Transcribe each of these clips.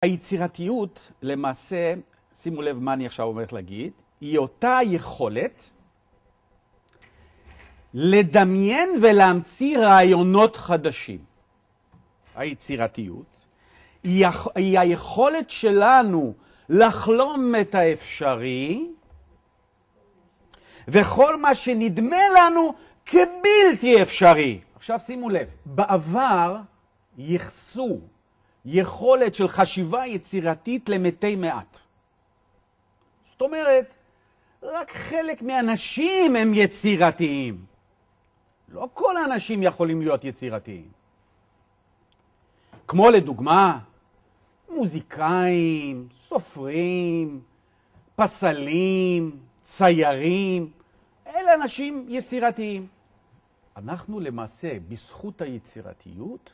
היצירתיות, למעשה, שימו לב מה אני עכשיו הולך להגיד, היא אותה יכולת לדמיין ולהמציא רעיונות חדשים. היצירתיות היא היכולת שלנו לחלום את האפשרי, וכל מה שנדמה לנו כבלתי אפשרי. עכשיו שימו לב, בעבר ייחסו יכולת של חשיבה יצירתית למתי מעט. זאת אומרת, רק חלק מהאנשים הם יצירתיים. לא כל האנשים יכולים להיות יצירתיים. כמו לדוגמה, מוזיקאים, סופרים, פסלים, ציירים, אלה אנשים יצירתיים. אנחנו למעשה, בזכות היצירתיות,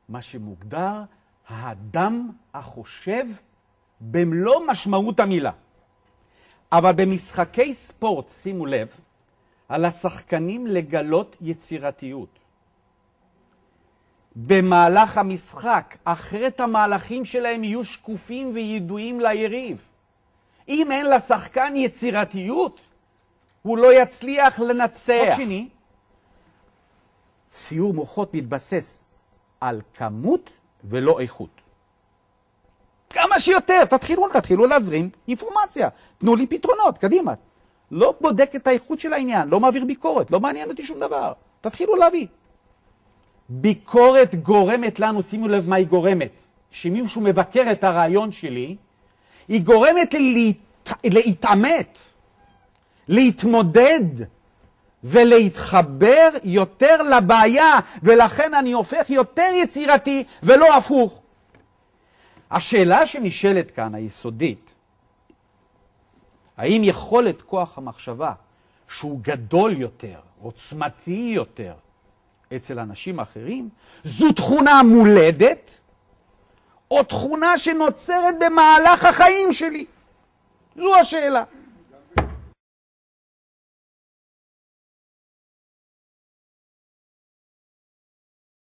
מה שמוגדר האדם החושב במלוא משמעות המילה. אבל במשחקי ספורט, שימו לב, על השחקנים לגלות יצירתיות. במהלך המשחק, אחרת המהלכים שלהם יהיו שקופים וידועים ליריב. אם אין לשחקן יצירתיות, הוא לא יצליח לנצח. עוד שני, סיור מוחות מתבסס על כמות ולא איכות. כמה שיותר, תתחילו להזרים אינפורמציה. תנו לי פתרונות, קדימה. לא בודק את האיכות של העניין, לא מעביר ביקורת, לא מעניין אותי שום דבר. תתחילו להביא. ביקורת גורמת לנו, שימו לב מה היא גורמת. שמישהו מבקר את הרעיון שלי, היא גורמת לי להתעמת, להתמודד ולהתחבר יותר לבעיה, ולכן אני הופך יותר יצירתי ולא הפוך. השאלה שנשאלת כאן, היסודית, האם יכולת כוח המחשבה שהוא גדול יותר, עוצמתי יותר, אצל אנשים אחרים, זו תכונה מולדת, או תכונה שנוצרת במהלך החיים שלי? זו השאלה.